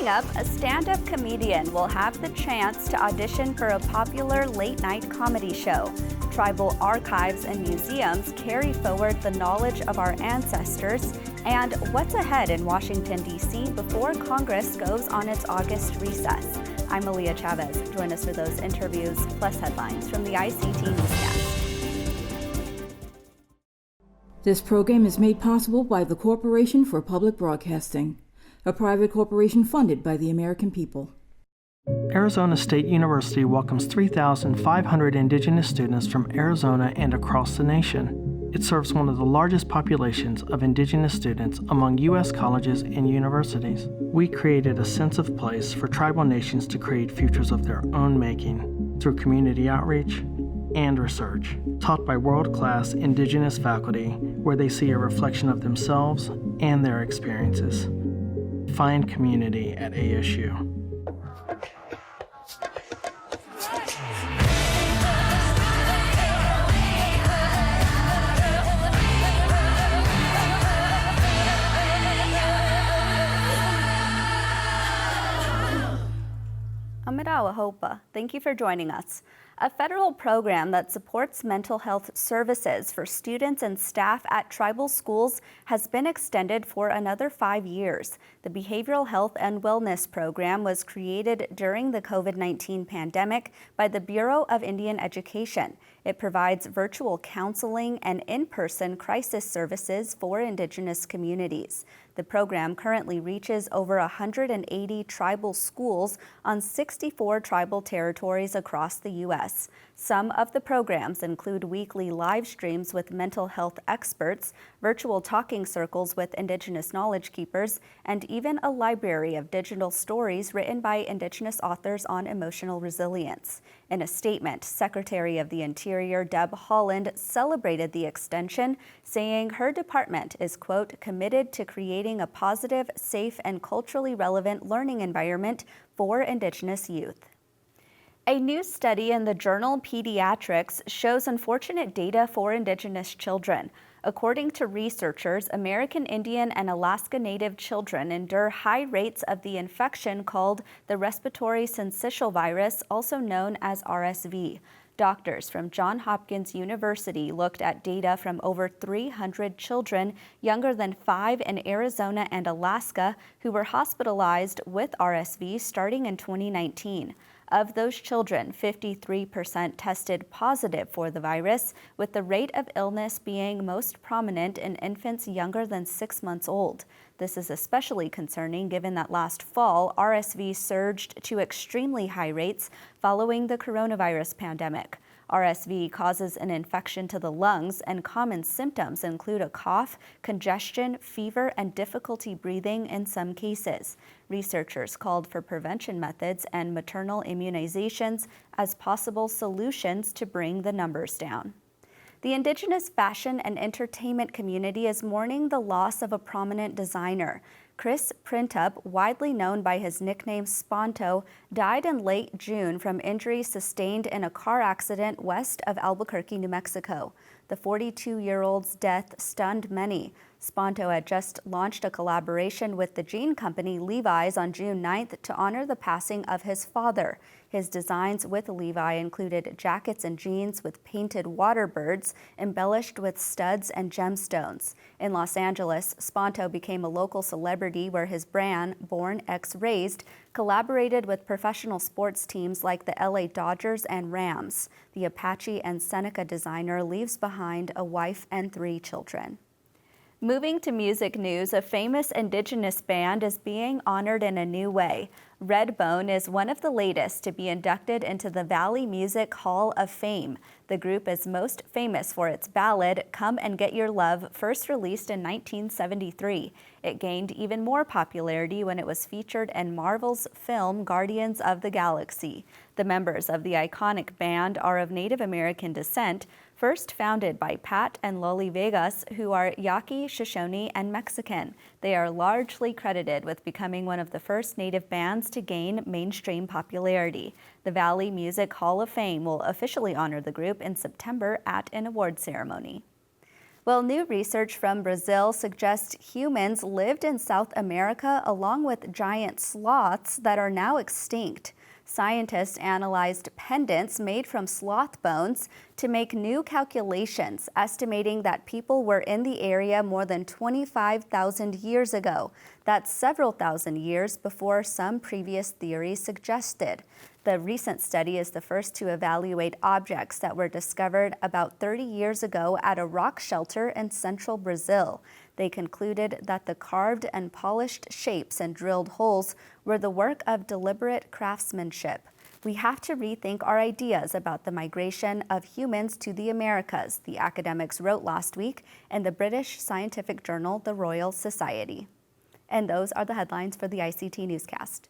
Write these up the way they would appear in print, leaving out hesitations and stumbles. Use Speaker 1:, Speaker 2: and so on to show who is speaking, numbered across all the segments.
Speaker 1: Coming up, a stand-up comedian will have the chance to audition for a popular late-night comedy show. Tribal archives and museums carry forward the knowledge of our ancestors. And what's ahead in Washington, D.C. before Congress goes on its August recess? I'm Malia Chavez. Join us for those interviews, plus headlines from the ICT Newscast.
Speaker 2: This program is made possible by the Corporation for Public Broadcasting, a private corporation funded by the American people.
Speaker 3: Arizona State University welcomes 3,500 indigenous students from Arizona and across the nation. It serves one of the largest populations of indigenous students among U.S. colleges and universities. We created a sense of place for tribal nations to create futures of their own making through community outreach and research, taught by world-class indigenous faculty where they see a reflection of themselves and their experiences. Find community at ASU.
Speaker 1: Amirawa Hopa, thank you for joining us. A federal program that supports mental health services for students and staff at tribal schools has been extended for another 5 years. The Behavioral Health and Wellness Program was created during the COVID-19 pandemic by the Bureau of Indian Education. It provides virtual counseling and in-person crisis services for Indigenous communities. The program currently reaches over 180 tribal schools on 64 tribal territories across the U.S. Some of the programs include weekly live streams with mental health experts, virtual talking circles with Indigenous knowledge keepers, and even a library of digital stories written by Indigenous authors on emotional resilience. In a statement, Secretary of the Interior Deb Haaland celebrated the extension, saying her department is, quote, committed to creating a positive, safe, and culturally relevant learning environment for Indigenous youth. A new study in the journal Pediatrics shows unfortunate data for Indigenous children. According to researchers, American Indian and Alaska Native children endure high rates of the infection called the respiratory syncytial virus, also known as RSV. Doctors from Johns Hopkins University looked at data from over 300 children younger than 5 in Arizona and Alaska who were hospitalized with RSV starting in 2019. Of those children, 53% tested positive for the virus, with the rate of illness being most prominent in infants younger than 6 months old. This is especially concerning given that last fall, RSV surged to extremely high rates following the coronavirus pandemic. RSV causes an infection to the lungs, and common symptoms include a cough, congestion, fever, and difficulty breathing in some cases. Researchers called for prevention methods and maternal immunizations as possible solutions to bring the numbers down. The Indigenous fashion and entertainment community is mourning the loss of a prominent designer. Chris Printup, widely known by his nickname Sponto, died in late June from injuries sustained in a car accident west of Albuquerque, New Mexico. The 42-year-old's death stunned many. Sponto had just launched a collaboration with the jean company Levi's on June 9th to honor the passing of his father. His designs with Levi included jackets and jeans with painted water birds embellished with studs and gemstones. In Los Angeles, Sponto became a local celebrity where his brand, Born X-Raised, collaborated with professional sports teams like the LA Dodgers and Rams. The Apache and Seneca designer leaves behind a wife and 3 children. Moving to music news, a famous Indigenous band is being honored in a new way. Redbone is one of the latest to be inducted into the Valley Music Hall of Fame. The group is most famous for its ballad, Come and Get Your Love, first released in 1973. It gained even more popularity when it was featured in Marvel's film Guardians of the Galaxy. The members of the iconic band are of Native American descent, first founded by Pat and Loli Vegas, who are Yaqui, Shoshone, and Mexican. They are largely credited with becoming one of the first Native bands to gain mainstream popularity. The Valley Music Hall of Fame will officially honor the group in September at an award ceremony. Well, new research from Brazil suggests humans lived in South America along with giant sloths that are now extinct. Scientists analyzed pendants made from sloth bones to make new calculations, estimating that people were in the area more than 25,000 years ago. That's several thousand years before some previous theories suggested. The recent study is the first to evaluate objects that were discovered about 30 years ago at a rock shelter in central Brazil. They concluded that the carved and polished shapes and drilled holes were the work of deliberate craftsmanship. We have to rethink our ideas about the migration of humans to the Americas, the academics wrote last week in the British scientific journal, the Royal Society. And those are the headlines for the ICT Newscast.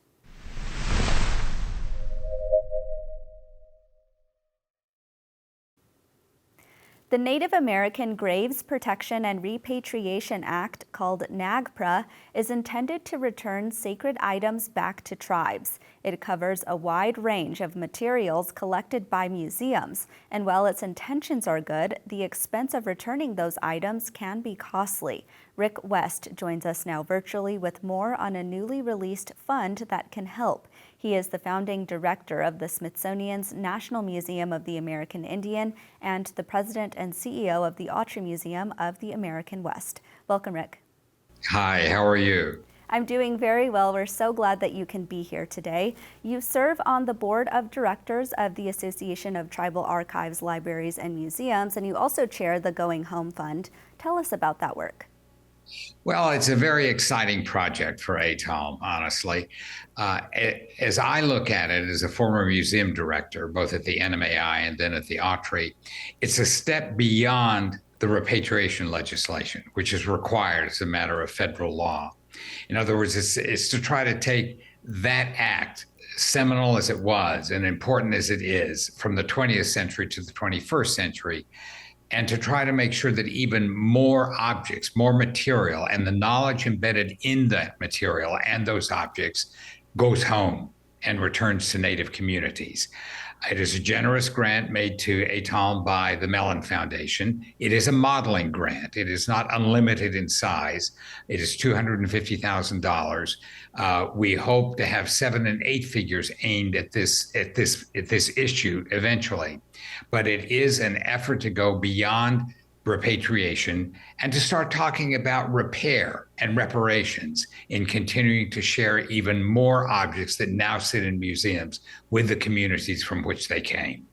Speaker 1: The Native American Graves Protection and Repatriation Act, called NAGPRA, is intended to return sacred items back to tribes. It covers a wide range of materials collected by museums, and while its intentions are good, the expense of returning those items can be costly. Rick West joins us now virtually with more on a newly released fund that can help. He is the founding director of the Smithsonian's National Museum of the American Indian and the president and CEO of the Autry Museum of the American West. Welcome, Rick.
Speaker 4: Hi, how are you?
Speaker 1: I'm doing very well. We're so glad that you can be here today. You serve on the board of directors of the Association of Tribal Archives, Libraries, and Museums, and you also chair the Going Home Fund. Tell us about that work.
Speaker 4: Well, it's a very exciting project for ATALM, honestly. As I look at it as a former museum director, both at the NMAI and then at the Autry, it's a step beyond the repatriation legislation, which is required as a matter of federal law. In other words, it's to try to take that act, seminal as it was and important as it is, from the 20th century to the 21st century, and to try to make sure that even more objects, more material, and the knowledge embedded in that material and those objects goes home and returns to Native communities. It is a generous grant made to ATALM by the Mellon Foundation. It is a modeling grant. It is not unlimited in size. It is $250,000. We hope to have 7 and 8 figures aimed at this issue eventually. But it is an effort to go beyond repatriation and to start talking about repair and reparations in continuing to share even more objects that now sit in museums with the communities from which they came.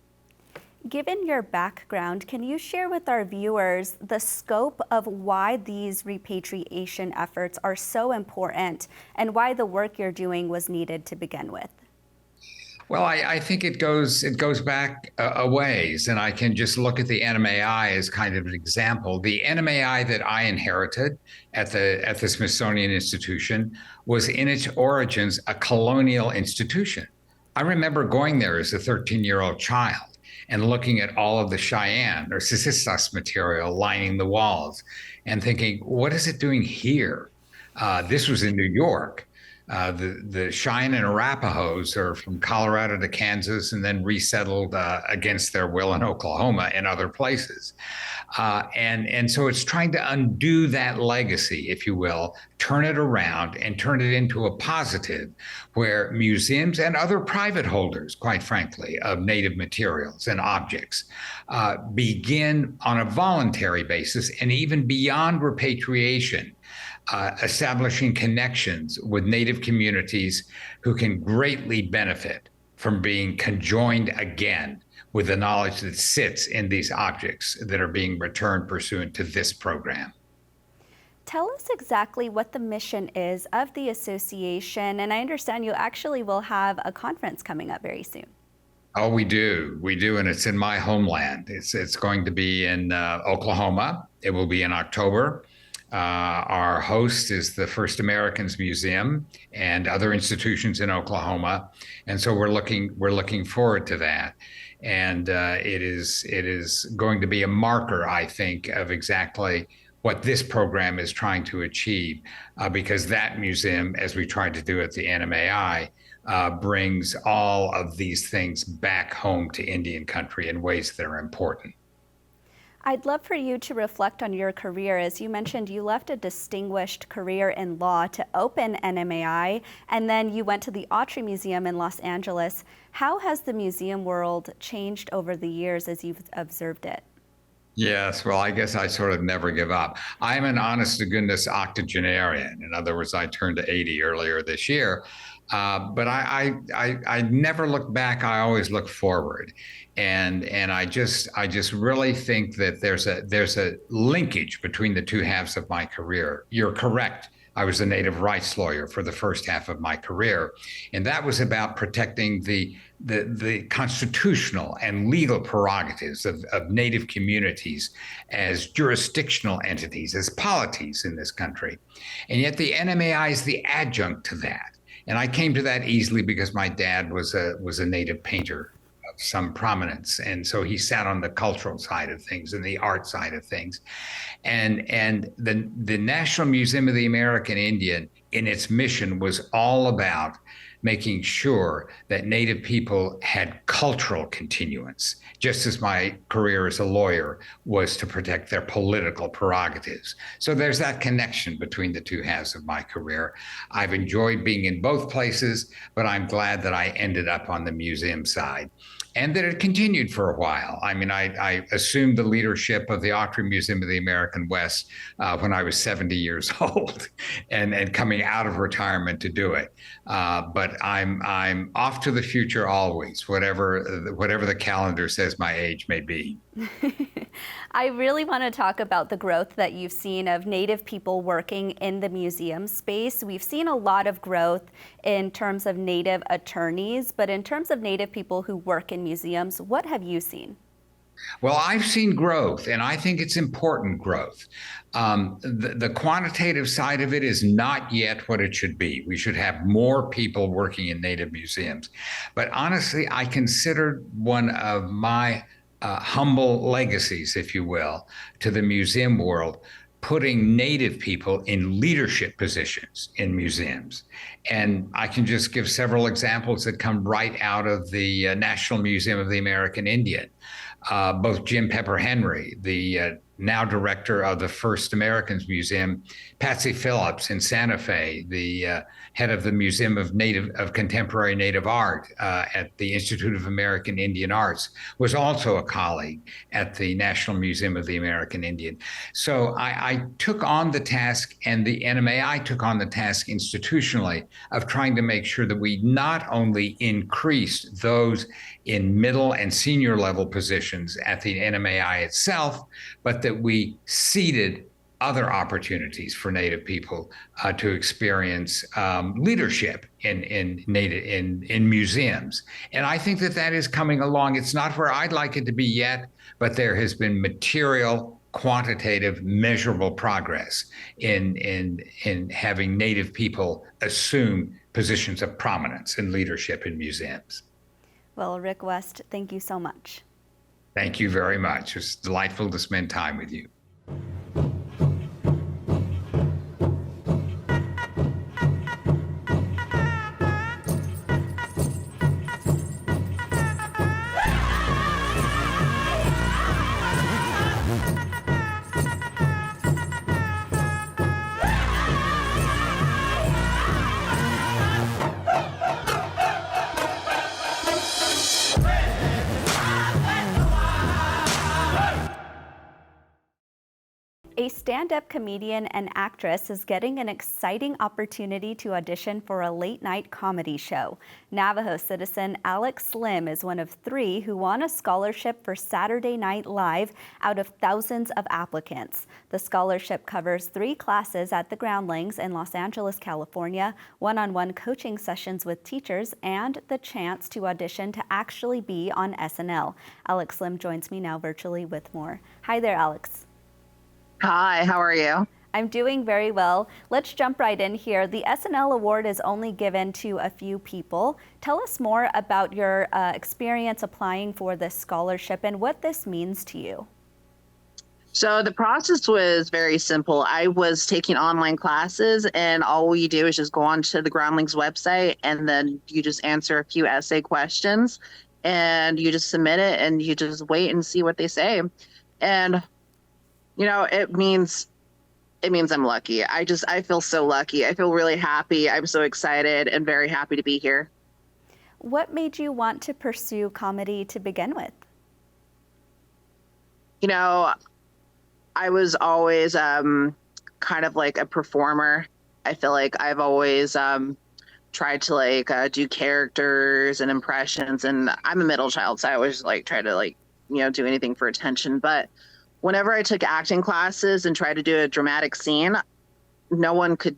Speaker 1: Given your background, can you share with our viewers the scope of why these repatriation efforts are so important and why the work you're doing was needed to begin with?
Speaker 4: Well, I think it goes back a ways, and I can just look at the NMAI as kind of an example. The NMAI that I inherited at the Smithsonian Institution was in its origins a colonial institution. I remember going there as a 13-year-old child and looking at all of the Cheyenne or Sisistas material lining the walls and thinking, what is it doing here? This was in New York. The Cheyenne and Arapahoes are from Colorado to Kansas and then resettled against their will in Oklahoma and other places. And so it's trying to undo that legacy, if you will, turn it around and turn it into a positive where museums and other private holders, quite frankly, of Native materials and objects begin on a voluntary basis and even beyond repatriation, establishing connections with Native communities who can greatly benefit from being conjoined again with the knowledge that sits in these objects that are being returned pursuant to this program.
Speaker 1: Tell us exactly what the mission is of the association, and I understand you actually will have a conference coming up very soon.
Speaker 4: Oh, we do, and it's in my homeland. It's going to be in Oklahoma. It will be in October. Our host is the First Americans Museum and other institutions in Oklahoma, and so we're looking forward to that. And it is going to be a marker, I think, of exactly what this program is trying to achieve, because that museum, as we tried to do at the NMAI, brings all of these things back home to Indian country in ways that are important.
Speaker 1: I'd love for you to reflect on your career. As you mentioned, you left a distinguished career in law to open NMAI, and then you went to the Autry Museum in Los Angeles. How has the museum world changed over the years as you've observed it?
Speaker 4: Yes, well, I guess I sort of never give up. I'm an honest to goodness octogenarian. In other words, I turned 80 earlier this year. But I never look back. I always look forward, and I just really think that there's a linkage between the two halves of my career. You're correct. I was a native rights lawyer for the first half of my career, and that was about protecting the constitutional and legal prerogatives of Native communities as jurisdictional entities, as polities in this country. And yet the NMAI is the adjunct to that. And I came to that easily because my dad was a Native painter of some prominence, and so he sat on the cultural side of things and the art side of things. And the National Museum of the American Indian, in its mission, was all about making sure that Native people had cultural continuance, just as my career as a lawyer was to protect their political prerogatives. So there's that connection between the two halves of my career. I've enjoyed being in both places, but I'm glad that I ended up on the museum side, and that it continued for a while. I mean, I assumed the leadership of the Autry Museum of the American West when I was 70 years old, and coming out of retirement to do it. But I'm off to the future always, whatever the calendar says my age may be.
Speaker 1: I really want to talk about the growth that you've seen of Native people working in the museum space. We've seen a lot of growth in terms of Native attorneys, but in terms of Native people who work in museums, what have you seen?
Speaker 4: Well, I've seen growth, and I think it's important growth. The quantitative side of it is not yet what it should be. We should have more people working in Native museums. But honestly, I consider one of my humble legacies, if you will, to the museum world, putting Native people in leadership positions in museums. And I can just give several examples that come right out of the National Museum of the American Indian. Both Jim Pepper Henry, the now director of the First Americans Museum, Patsy Phillips in Santa Fe, the head of the Museum of Contemporary Native Art at the Institute of American Indian Arts, was also a colleague at the National Museum of the American Indian. So I took on the task, and the NMAI took on the task institutionally, of trying to make sure that we not only increased those in middle and senior level positions at the NMAI itself, but that we seeded other opportunities for Native people to experience leadership in museums. And I think that is coming along. It's not where I'd like it to be yet, but there has been material, quantitative, measurable progress in having Native people assume positions of prominence and leadership in museums.
Speaker 1: Well, Rick West, thank you so much.
Speaker 4: Thank you very much. It's delightful to spend time with you.
Speaker 1: A stand-up comedian and actress is getting an exciting opportunity to audition for a late-night comedy show. Navajo citizen Alex Slim is one of 3 who won a scholarship for Saturday Night Live out of thousands of applicants. The scholarship covers 3 classes at the Groundlings in Los Angeles, California, one-on-one coaching sessions with teachers, and the chance to audition to actually be on SNL. Alex Slim joins me now virtually with more. Hi there, Alex.
Speaker 5: Hi, how are you?
Speaker 1: I'm doing very well. Let's jump right in here. The SNL award is only given to a few people. Tell us more about your experience applying for this scholarship and what this means to you.
Speaker 5: So the process was very simple. I was taking online classes, and all we do is just go onto the Groundlings website, and then you just answer a few essay questions, and you just submit it, and you just wait and see what they say. And It means I'm lucky. I feel so lucky. I feel really happy. I'm so excited and very happy to be here.
Speaker 1: What made you want to pursue comedy to begin with?
Speaker 5: I was always kind of like a performer. I feel like I've always tried to do characters and impressions, and I'm a middle child, so I always try to do anything for attention. But whenever I took acting classes and tried to do a dramatic scene, no one could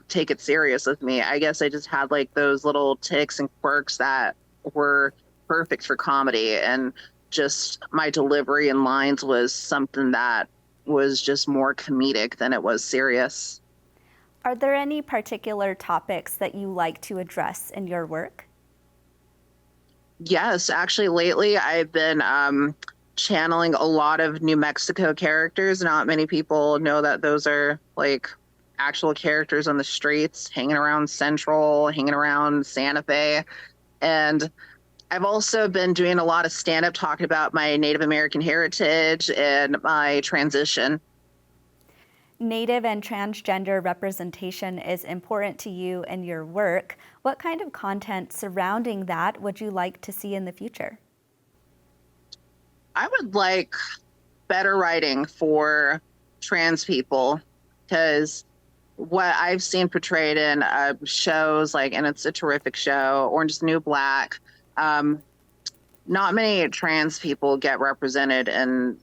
Speaker 5: take it serious with me. I guess I just had those little ticks and quirks that were perfect for comedy, and just my delivery and lines was something that was just more comedic than it was serious.
Speaker 1: Are there any particular topics that you like to address in your work?
Speaker 5: Yes, actually, lately I've been channeling a lot of New Mexico characters. Not many people know that those are actual characters on the streets, hanging around Central, hanging around Santa Fe. And I've also been doing a lot of stand-up talking about my Native American heritage and my transition.
Speaker 1: Native and transgender representation is important to you in your work. What kind of content surrounding that would you like to see in the future?
Speaker 5: I would like better writing for trans people, because what I've seen portrayed in shows and it's a terrific show, Orange is the New Black, not many trans people get represented in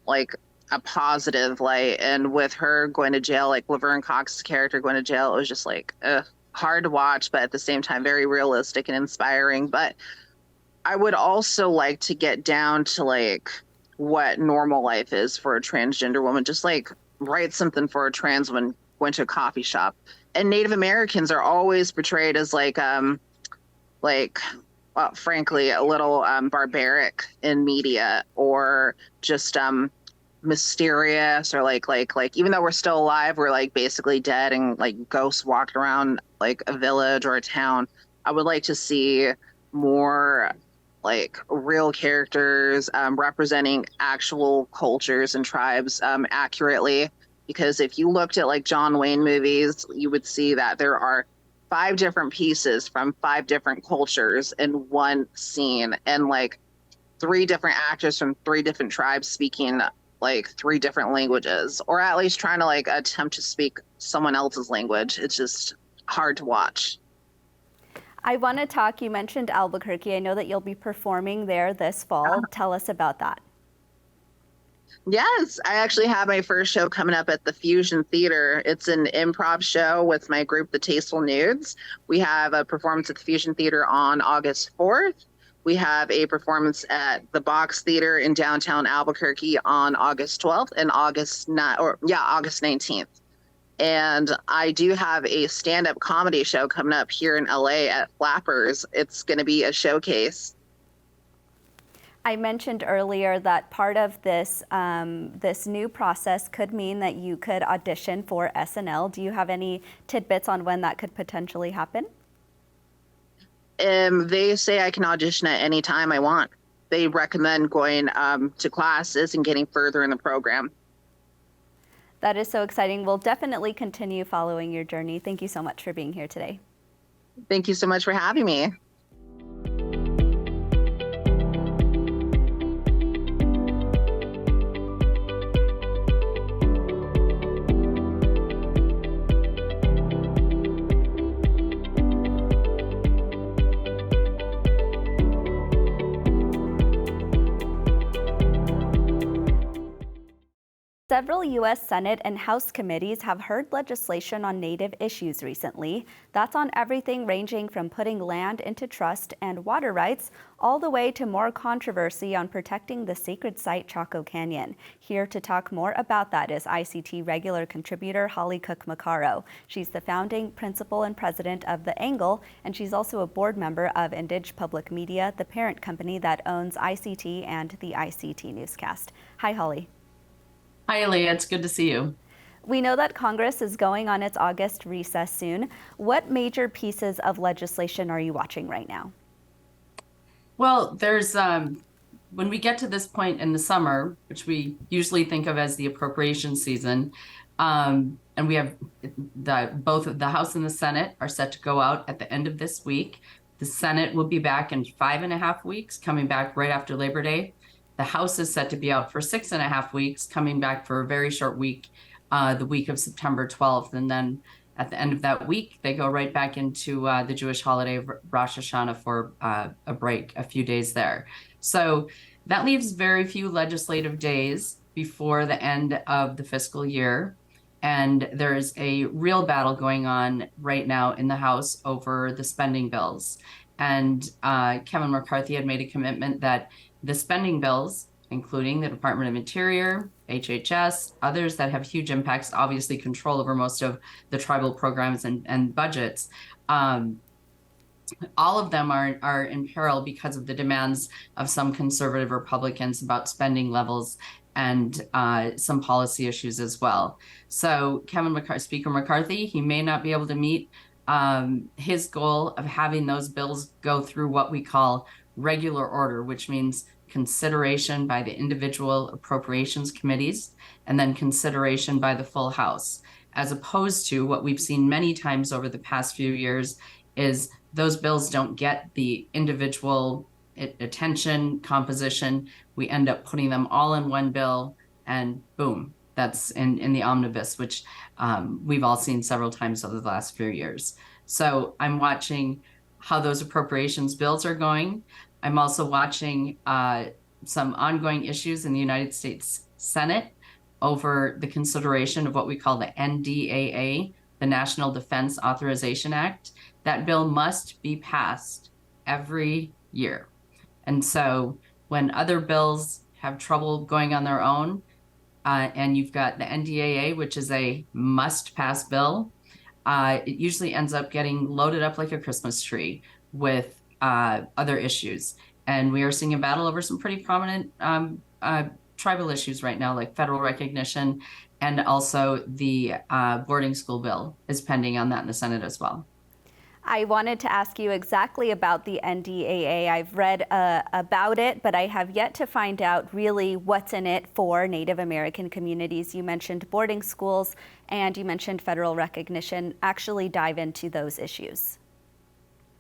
Speaker 5: a positive light. And with her going to jail, Laverne Cox's character going to jail, it was just hard to watch, but at the same time very realistic and inspiring. But I would also like to get down to what normal life is for a transgender woman. Just write something for a trans woman going to a coffee shop. And Native Americans are always portrayed as frankly, a little barbaric in media, or just mysterious, or even though we're still alive, we're basically dead, and ghosts walking around a village or a town. I would like to see more real characters representing actual cultures and tribes accurately. Because if you looked at John Wayne movies, you would see that there are 5 different pieces from 5 different cultures in one scene, and 3 different actors from 3 different tribes speaking 3 different languages, or at least trying to attempt to speak someone else's language. It's just hard to watch.
Speaker 1: I want to talk, you mentioned Albuquerque. I know that you'll be performing there this fall. Tell us about that.
Speaker 5: Yes, I actually have my first show coming up at the Fusion Theater. It's an improv show with my group, The Tasteful Nudes. We have a performance at the Fusion Theater on August 4th. We have a performance at the Box Theater in downtown Albuquerque on August 12th and August 19th. And I do have a stand-up comedy show coming up here in LA at Flappers. It's going to be a showcase.
Speaker 1: I mentioned earlier that part of this this new process could mean that you could audition for SNL. Do you have any tidbits on when that could potentially happen?
Speaker 5: They say I can audition at any time I want. They recommend going to classes and getting further in the program.
Speaker 1: That is so exciting. We'll definitely continue following your journey. Thank you so much for being here today.
Speaker 5: Thank you so much for having me.
Speaker 1: Several U.S. Senate and House committees have heard legislation on Native issues recently. That's on everything ranging from putting land into trust and water rights, all the way to more controversy on protecting the sacred site Chaco Canyon. Here to talk more about that is ICT regular contributor Holly Cook-Macaro. She's the founding principal and president of The Angle, and she's also a board member of Indig Public Media, the parent company that owns ICT and the ICT Newscast. Hi, Holly.
Speaker 6: Hi, Leah. It's good to see you.
Speaker 1: We know that Congress is going on its August recess soon. What major pieces of legislation are you watching right now?
Speaker 6: Well, there's when we get to this point in the summer, which we usually think of as the appropriation season, and we have both the House and the Senate are set to go out at the end of this week. The Senate will be back in 5.5 weeks, coming back right after Labor Day. The House is set to be out for 6.5 weeks, coming back for a very short week, the week of September 12th. And then at the end of that week, they go right back into the Jewish holiday of Rosh Hashanah for a break, a few days there. So that leaves very few legislative days before the end of the fiscal year. And there's a real battle going on right now in the House over the spending bills. And Kevin McCarthy had made a commitment that the spending bills, including the Department of Interior, HHS, others that have huge impacts, obviously control over most of the tribal programs and budgets, all of them are in peril because of the demands of some conservative Republicans about spending levels and some policy issues as well. So Speaker McCarthy, he may not be able to meet his goal of having those bills go through what we call regular order, which means consideration by the individual appropriations committees and then consideration by the full House, as opposed to what we've seen many times over the past few years is those bills don't get the individual attention, composition. We end up putting them all in one bill and boom, that's in the omnibus, which we've all seen several times over the last few years. So I'm watching how those appropriations bills are going. I'm also watching some ongoing issues in the United States Senate over the consideration of what we call the NDAA, the National Defense Authorization Act. That bill must be passed every year. And so when other bills have trouble going on their own, and you've got the NDAA, which is a must-pass bill, it usually ends up getting loaded up like a Christmas tree with other issues. And we are seeing a battle over some pretty prominent tribal issues right now, like federal recognition, and also the boarding school bill is pending on that in the Senate as well.
Speaker 1: I wanted to ask you exactly about the NDAA. I've read about it, but I have yet to find out really what's in it for Native American communities. You mentioned boarding schools and you mentioned federal recognition. Actually dive into those issues.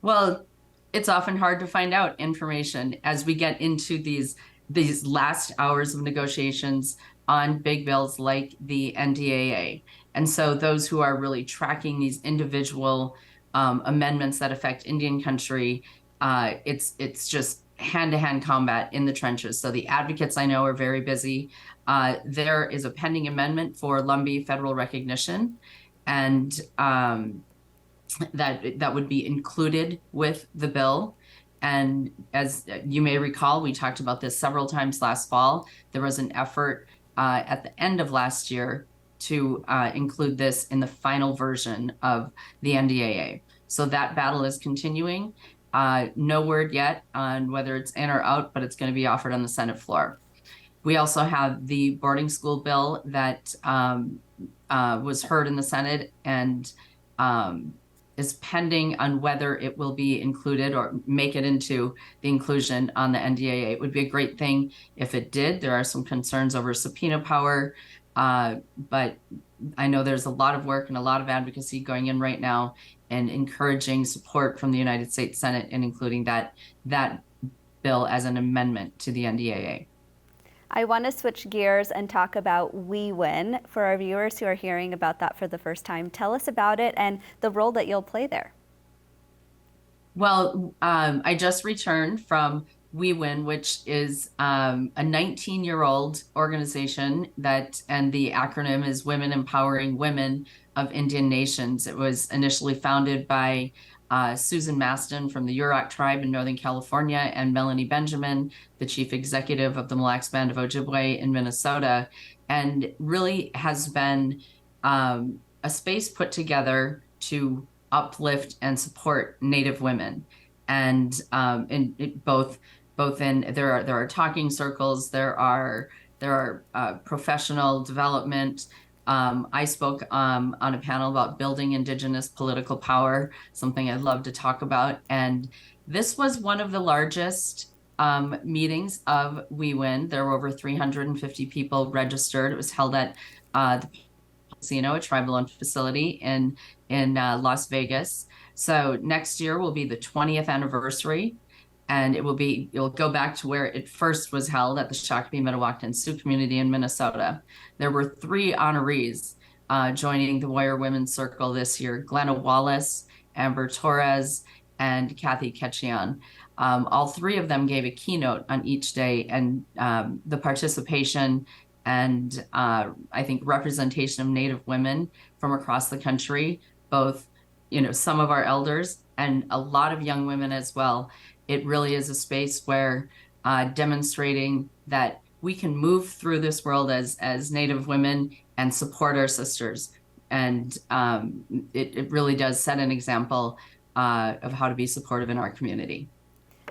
Speaker 6: Well, it's often hard to find out information as we get into these last hours of negotiations on big bills like the NDAA. And so those who are really tracking these individual amendments that affect Indian country, it's just hand-to-hand combat in the trenches. So the advocates I know are very busy. There is a pending amendment for Lumbee federal recognition, and that would be included with the bill. And as you may recall, we talked about this several times last fall. There was an effort at the end of last year to include this in the final version of the NDAA. So that battle is continuing. No word yet on whether it's in or out, but it's going to be offered on the Senate floor. We also have the boarding school bill that was heard in the Senate and is pending on whether it will be included or make it into the inclusion on the NDAA. It would be a great thing if it did. There are some concerns over subpoena power, but I know there's a lot of work and a lot of advocacy going in right now and encouraging support from the United States Senate and including that bill as an amendment to the NDAA.
Speaker 1: I want to switch gears and talk about We Win. For our viewers who are hearing about that for the first time, tell us about it and the role that you'll play there.
Speaker 6: Well, I just returned from We Win, which is a 19-year-old organization and the acronym is Women Empowering Women of Indian Nations. It was initially founded by Susan Maston from the Yurok tribe in Northern California and Melanie Benjamin, the chief executive of the Mille Lacs Band of Ojibwe in Minnesota, and really has been a space put together to uplift and support Native women. And there are talking circles, there are professional development. I spoke on a panel about building Indigenous political power, something I'd love to talk about. And this was one of the largest meetings of We Win. There were over 350 people registered. It was held at the casino, a tribal-owned facility in Las Vegas. So next year will be the 20th anniversary, and it'll go back to where it first was held at the Shakopee, Mdewakanton Sioux community in Minnesota. There were 3 honorees joining the Warrior Women's Circle this year: Glenna Wallace, Amber Torres, and Kathy Ketchian. All 3 of them gave a keynote on each day, and the participation and I think representation of Native women from across the country, both, some of our elders and a lot of young women as well. It really is a space where demonstrating that we can move through this world as Native women and support our sisters. And it really does set an example of how to be supportive in our community.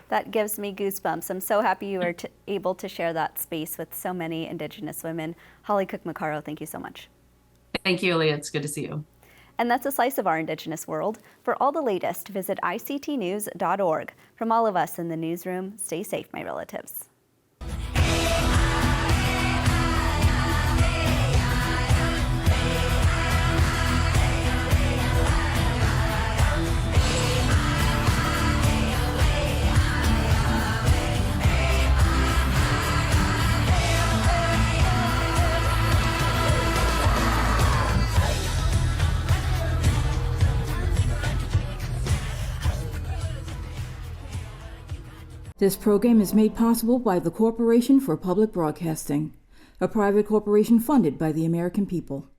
Speaker 1: That gives me goosebumps. I'm so happy you were able to share that space with so many Indigenous women. Holly Cook-Macaro, thank you so much.
Speaker 6: Thank you, Leah. It's good to see you.
Speaker 1: And that's a slice of our Indigenous world. For all the latest, visit ictnews.org. From all of us in the newsroom, stay safe, my relatives.
Speaker 2: This program is made possible by the Corporation for Public Broadcasting, a private corporation funded by the American people.